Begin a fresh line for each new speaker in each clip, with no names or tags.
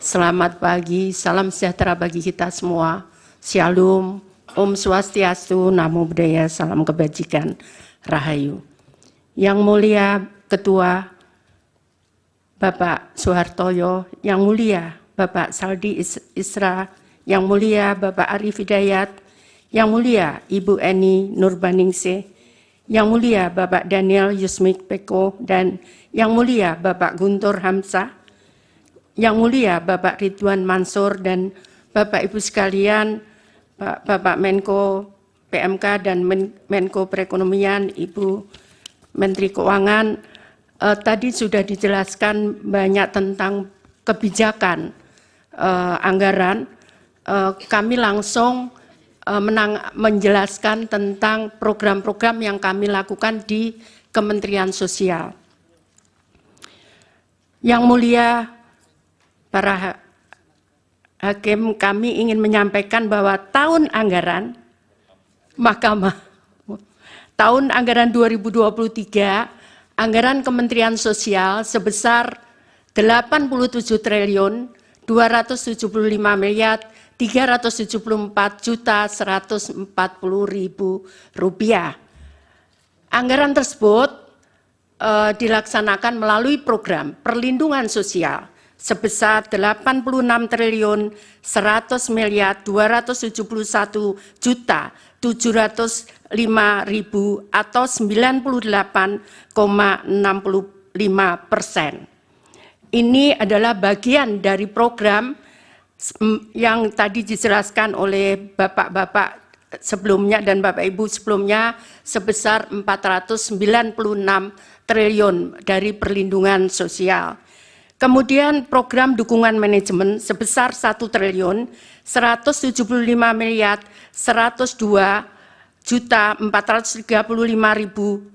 Selamat pagi, salam sejahtera bagi kita semua. Shalom, Om Swastiastu, Namo Buddhaya, salam kebajikan, Rahayu. Yang mulia Ketua Bapak Soehartoyo, yang mulia Bapak Saldi Isra, yang mulia Bapak Arif Hidayat, yang mulia Ibu Eni Nurbaningsih, yang mulia Bapak Daniel Yusmik Peko, dan yang mulia Bapak Guntur Hamzah, yang mulia Bapak Ridwan Mansur, dan Bapak Ibu sekalian, Bapak Menko PMK dan Menko Perekonomian, Ibu Menteri Keuangan, tadi sudah dijelaskan banyak tentang kebijakan anggaran. Kami langsung menjelaskan tentang program-program yang kami lakukan di Kementerian Sosial. Yang mulia para hakim, kami ingin menyampaikan bahwa tahun anggaran Mahkamah tahun anggaran 2023, anggaran Kementerian Sosial sebesar 87 triliun 275 miliar 374 juta 140.000 rupiah. Anggaran tersebut dilaksanakan melalui program perlindungan sosial sebesar 86 triliun 100 miliar 271 juta 705.000 atau 98,65%. Ini adalah bagian dari program yang tadi dijelaskan oleh Bapak-Bapak sebelumnya dan Bapak Ibu sebelumnya sebesar 496 triliun dari perlindungan sosial. Kemudian program dukungan manajemen sebesar 1 triliun 175 miliar 102 juta 435.000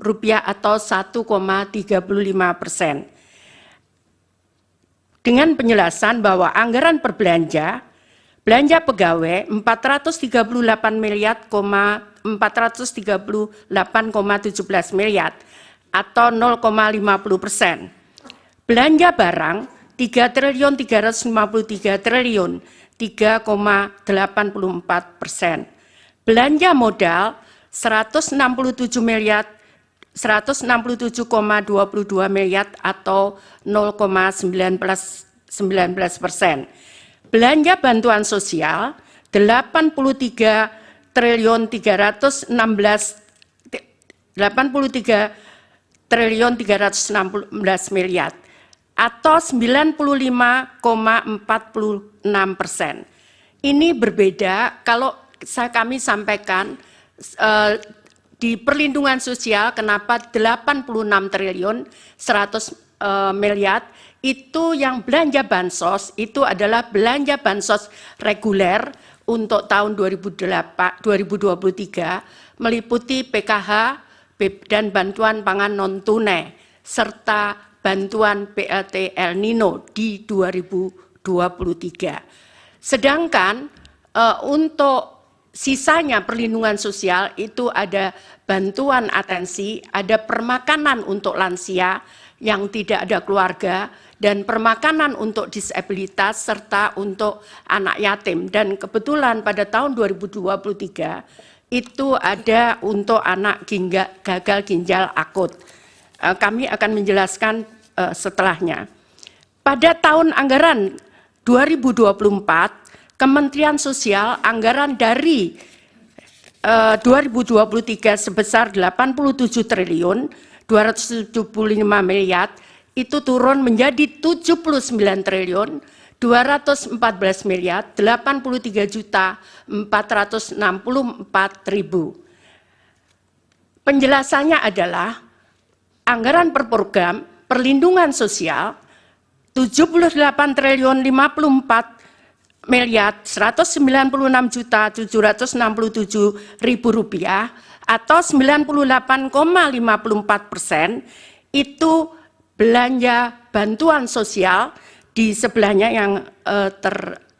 rupiah atau 1,35%. Dengan penjelasan bahwa anggaran berbelanja, belanja pegawai 438 miliar 438,17 miliar atau 0,50%. Belanja barang 3 triliun 353 triliun 3,84%. Belanja modal 167 miliar 167,22 miliar atau 0,19%. Belanja bantuan sosial 83 triliun 316 miliar atau 95,46%. Ini berbeda kalau kami sampaikan di perlindungan sosial kenapa 86 triliun 100 miliar itu yang belanja bansos itu adalah belanja bansos reguler untuk tahun 2023 meliputi PKH dan bantuan pangan non tunai serta bantuan BLT El Nino di 2023. Sedangkan untuk sisanya perlindungan sosial itu ada bantuan atensi, ada permakanan untuk lansia yang tidak ada keluarga, dan permakanan untuk disabilitas serta untuk anak yatim. Dan kebetulan pada tahun 2023 itu ada untuk anak gagal ginjal akut. Kami akan menjelaskan setelahnya. Pada tahun anggaran 2024, Kementerian Sosial anggaran dari 2023 sebesar 87 triliun 275 miliar itu turun menjadi 79 triliun 214 miliar 83 juta 464.000. Penjelasannya adalah anggaran per program perlindungan sosial 78 triliun 54 miliar 196 juta 767.000 rupiah atau 98,54% itu belanja bantuan sosial. Di sebelahnya yang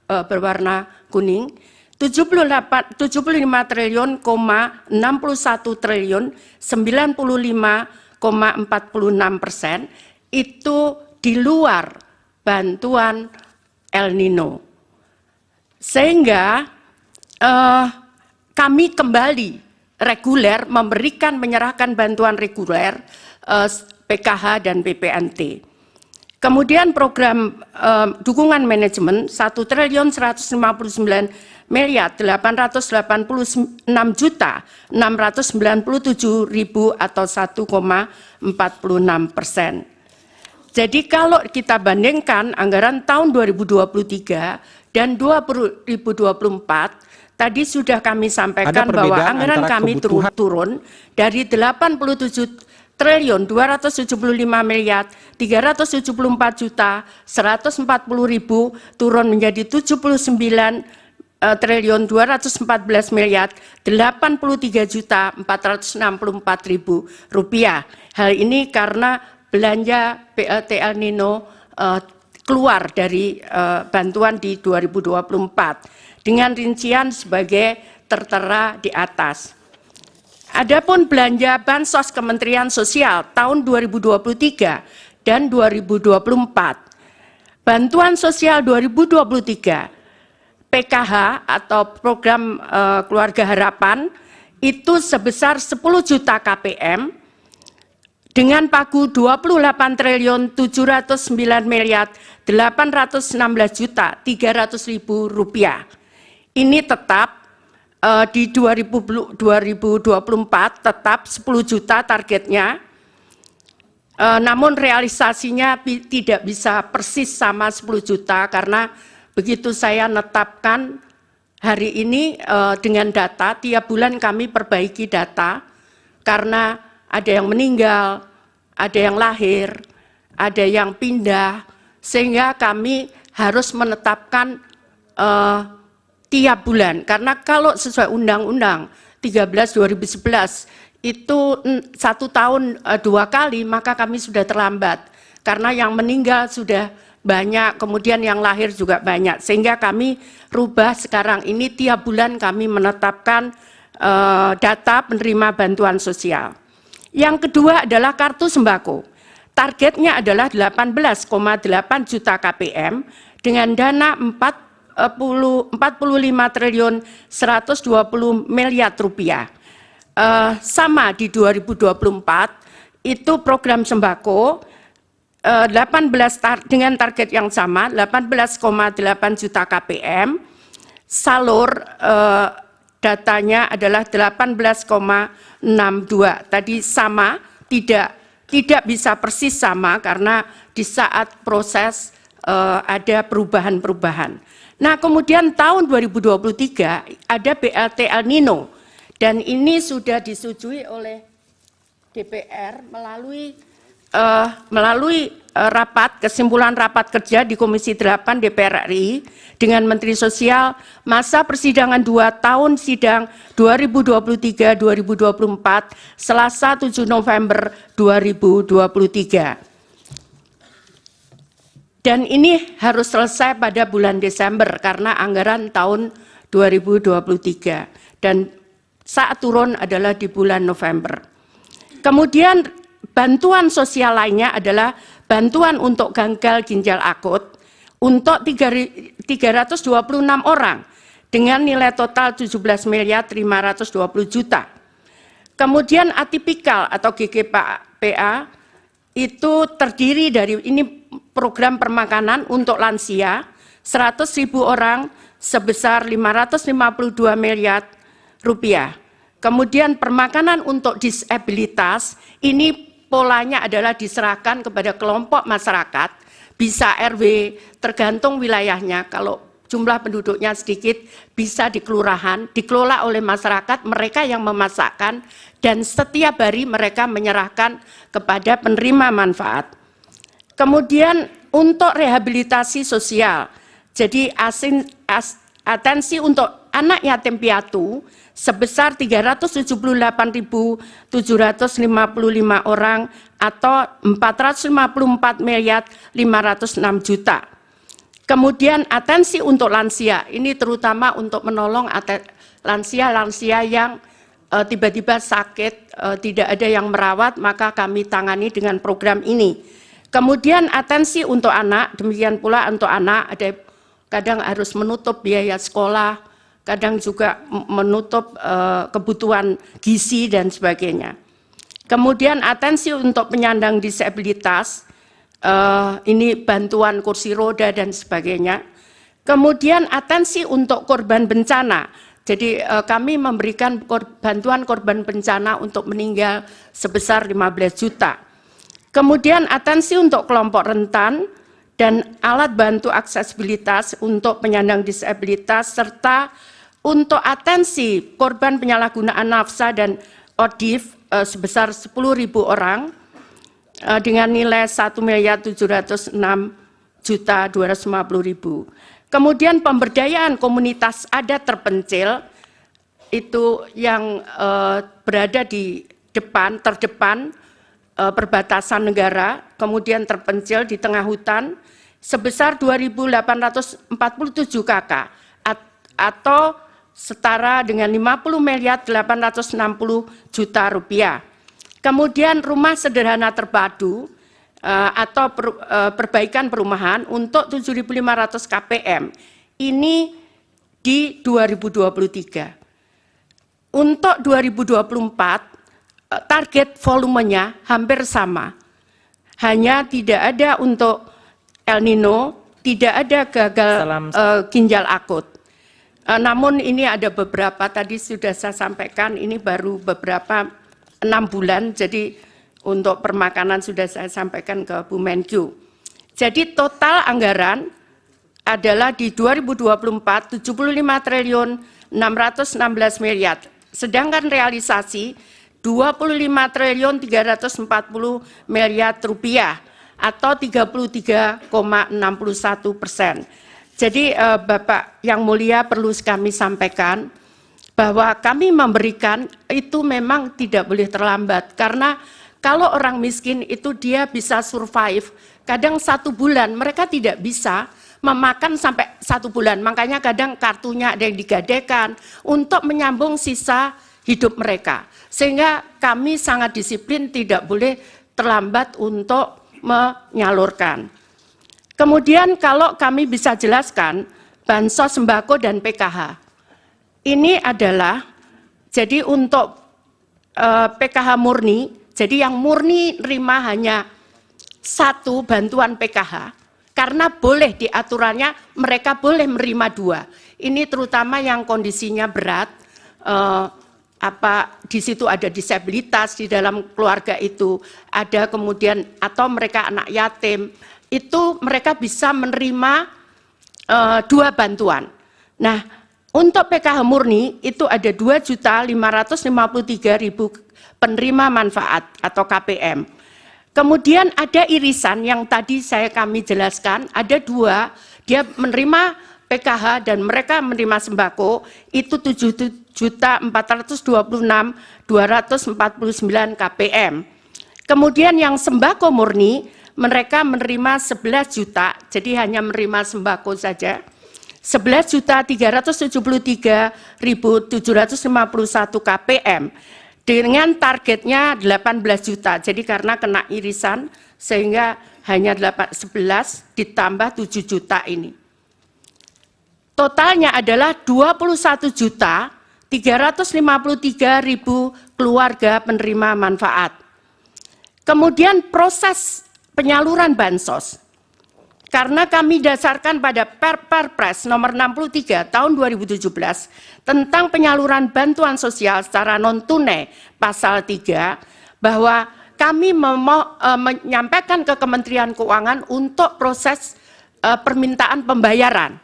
berwarna kuning 75 triliun, 61 triliun 95,46% itu di luar bantuan El Nino. Sehingga kami kembali reguler menyerahkan bantuan reguler PKH dan PPNT. Kemudian program dukungan manajemen 1.159.886.697.000 atau 1,46%. Jadi kalau kita bandingkan anggaran tahun 2023 dan 2024, tadi sudah kami sampaikan bahwa anggaran kami turun dari 87.374.140.000 turun menjadi 79.214.083.464.000 rupiah. Hal ini karena belanja BLT El Nino keluar dari bantuan di 2024 dengan rincian sebagai tertera di atas. Adapun belanja Bansos Kementerian Sosial tahun 2023 dan 2024. Bantuan sosial 2023 PKH atau program Keluarga Harapan itu sebesar 10 juta KPM dengan pagu 28.709.816.300.000 rupiah. Ini tetap di 2024 tetap 10 juta targetnya, namun realisasinya tidak bisa persis sama 10 juta karena begitu saya netapkan hari ini dengan data, tiap bulan kami perbaiki data karena ada yang meninggal, ada yang lahir, ada yang pindah, sehingga kami harus menetapkan tiap bulan, karena kalau sesuai Undang-Undang 13/2011 itu 1 tahun 2 kali, maka kami sudah terlambat karena yang meninggal sudah banyak, kemudian yang lahir juga banyak, sehingga kami rubah sekarang ini tiap bulan kami menetapkan data penerima bantuan sosial. Yang kedua adalah kartu sembako. Targetnya adalah 18,8 juta KPM dengan dana 45.120 miliar rupiah. Sama di 2024 itu program sembako 18 dengan target yang sama 18,8 juta KPM. Salur datanya adalah 18,62. Tadi sama, tidak bisa persis sama karena di saat proses ada perubahan-perubahan. Nah, kemudian tahun 2023 ada BLT El Nino dan ini sudah disetujui oleh DPR melalui kesimpulan rapat kerja di Komisi 8 DPR RI dengan Menteri Sosial masa persidangan 2 tahun sidang 2023-2024 Selasa 7 November 2023. Dan ini harus selesai pada bulan Desember karena anggaran tahun 2023 dan saat turun adalah di bulan November. Kemudian bantuan sosial lainnya adalah bantuan untuk gagal ginjal akut untuk 326 orang dengan nilai total 17.520.000.000. Kemudian atipikal atau GGPA itu terdiri dari ini program permakanan untuk lansia 100.000 orang sebesar 552 miliar rupiah. Kemudian permakanan untuk disabilitas ini polanya adalah diserahkan kepada kelompok masyarakat, bisa RW tergantung wilayahnya. Kalau jumlah penduduknya sedikit bisa di kelurahan, dikelola oleh masyarakat, mereka yang memasakkan dan setiap hari mereka menyerahkan kepada penerima manfaat. Kemudian untuk rehabilitasi sosial, jadi atensi untuk anak yatim piatu sebesar 378.755 orang atau 454.506.000.000. Kemudian atensi untuk lansia, ini terutama untuk menolong lansia-lansia yang tiba-tiba sakit, tidak ada yang merawat, maka kami tangani dengan program ini. Kemudian atensi untuk anak, demikian pula untuk anak ada kadang harus menutup biaya sekolah, kadang juga menutup kebutuhan gizi dan sebagainya. Kemudian atensi untuk penyandang disabilitas, ini bantuan kursi roda dan sebagainya. Kemudian atensi untuk korban bencana. Jadi kami memberikan bantuan korban bencana untuk meninggal sebesar 15 juta. Kemudian atensi untuk kelompok rentan dan alat bantu aksesibilitas untuk penyandang disabilitas, serta untuk atensi korban penyalahgunaan nafsa dan ODIF sebesar 10.000 orang dengan nilai 1.706.250.000. Kemudian pemberdayaan komunitas adat terpencil itu yang berada di terdepan perbatasan negara, kemudian terpencil di tengah hutan sebesar 2.847 KK atau setara dengan 50.860 juta rupiah. Kemudian rumah sederhana terpadu atau perbaikan perumahan untuk 7.500 KPM ini di 2023. Untuk 2024 target volumenya hampir sama, hanya tidak ada untuk El Nino, tidak ada gagal ginjal akut. Namun ini ada beberapa, tadi sudah saya sampaikan, ini baru beberapa 6 bulan, jadi untuk permakanan sudah saya sampaikan ke Bu Menkyu. Jadi total anggaran adalah di 2024 75 triliun 616 miliar, sedangkan realisasi 25 triliun 340 miliar rupiah atau 33,61%. Jadi Bapak yang mulia, perlu kami sampaikan bahwa kami memberikan itu memang tidak boleh terlambat, karena kalau orang miskin itu dia bisa survive, kadang 1 bulan mereka tidak bisa memakan sampai 1 bulan, makanya kadang kartunya ada yang digadaikan untuk menyambung sisa hidup mereka. Sehingga kami sangat disiplin, tidak boleh terlambat untuk menyalurkan. Kemudian kalau kami bisa jelaskan, bansos sembako dan PKH. Ini adalah, jadi untuk PKH murni, jadi yang murni nerima hanya 1 bantuan PKH, karena boleh diaturannya mereka boleh menerima 2. Ini terutama yang kondisinya berat, di situ ada disabilitas di dalam keluarga itu, ada kemudian atau mereka anak yatim, itu mereka bisa menerima 2 bantuan. Nah, untuk PKH murni itu ada 2.553.000 penerima manfaat atau KPM. Kemudian ada irisan yang tadi kami jelaskan, ada 2, dia menerima PKH dan mereka menerima sembako itu 7.426.249 KPM. Kemudian yang sembako murni mereka menerima 11 juta, jadi hanya menerima sembako saja. 11.373.751 KPM dengan targetnya 18 juta. Jadi karena kena irisan sehingga hanya 11 ditambah 7 juta ini. Totalnya adalah 21.353.000 keluarga penerima manfaat. Kemudian proses penyaluran bansos, karena kami dasarkan pada Perpres nomor 63 tahun 2017 tentang penyaluran bantuan sosial secara non-tunai pasal 3, bahwa kami menyampaikan ke Kementerian Keuangan untuk proses permintaan pembayaran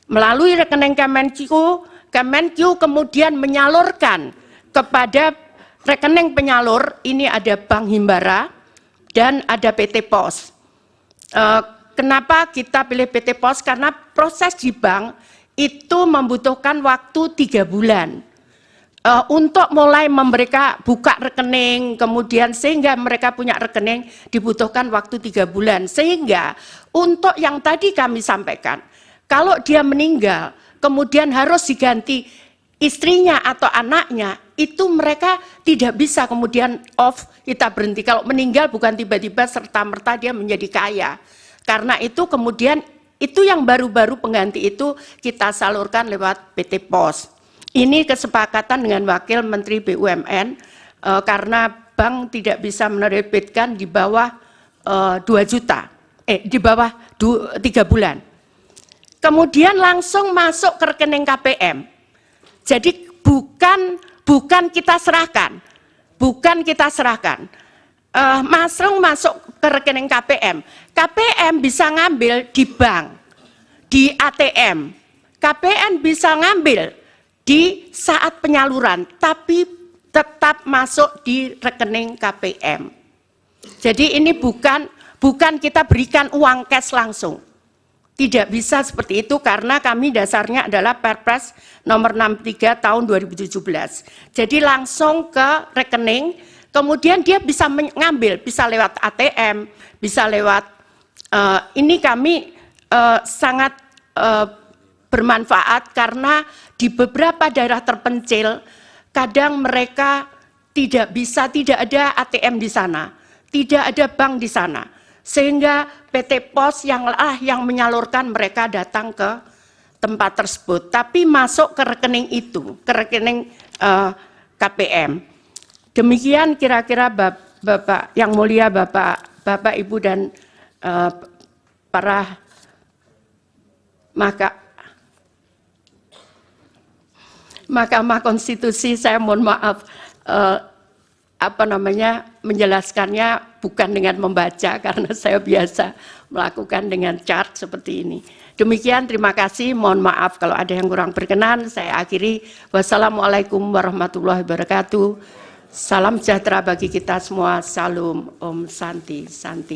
melalui rekening Kemenkyu kemudian menyalurkan kepada rekening penyalur, ini ada Bank Himbara dan ada PT Pos. Kenapa kita pilih PT Pos? Karena proses di bank itu membutuhkan waktu 3 bulan. Untuk mulai mereka buka rekening, kemudian sehingga mereka punya rekening dibutuhkan waktu 3 bulan. Sehingga untuk yang tadi kami sampaikan, kalau dia meninggal, kemudian harus diganti istrinya atau anaknya, itu mereka tidak bisa kemudian off, kita berhenti. Kalau meninggal bukan tiba-tiba serta-merta dia menjadi kaya. Karena itu kemudian Itu yang baru-baru pengganti itu kita salurkan lewat PT POS. Ini kesepakatan dengan Wakil Menteri BUMN karena bank tidak bisa menerbitkan di bawah 2 juta, di bawah 3 bulan. Kemudian langsung masuk ke rekening KPM. Jadi bukan kita serahkan, masuk ke rekening KPM. KPM bisa ngambil di bank, di ATM. KPM bisa ngambil di saat penyaluran, tapi tetap masuk di rekening KPM. Jadi ini bukan kita berikan uang cash langsung. Tidak bisa seperti itu karena kami dasarnya adalah Perpres nomor 63 tahun 2017. Jadi langsung ke rekening, kemudian dia bisa mengambil, bisa lewat ATM, bisa lewat, ini kami sangat bermanfaat karena di beberapa daerah terpencil, kadang mereka tidak ada ATM di sana, tidak ada bank di sana. Sehingga PT POS yang menyalurkan mereka datang ke tempat tersebut, tapi masuk ke rekening itu, ke rekening KPM. Demikian kira-kira Bapak yang mulia, Bapak Ibu dan para Mahkamah Konstitusi, saya mohon maaf menjelaskannya bukan dengan membaca karena saya biasa melakukan dengan chart seperti ini. Demikian, terima kasih, mohon maaf kalau ada yang kurang berkenan. Saya akhiri, wassalamualaikum warahmatullahi wabarakatuh. Salam sejahtera bagi kita semua. Salam Om Santi Santi.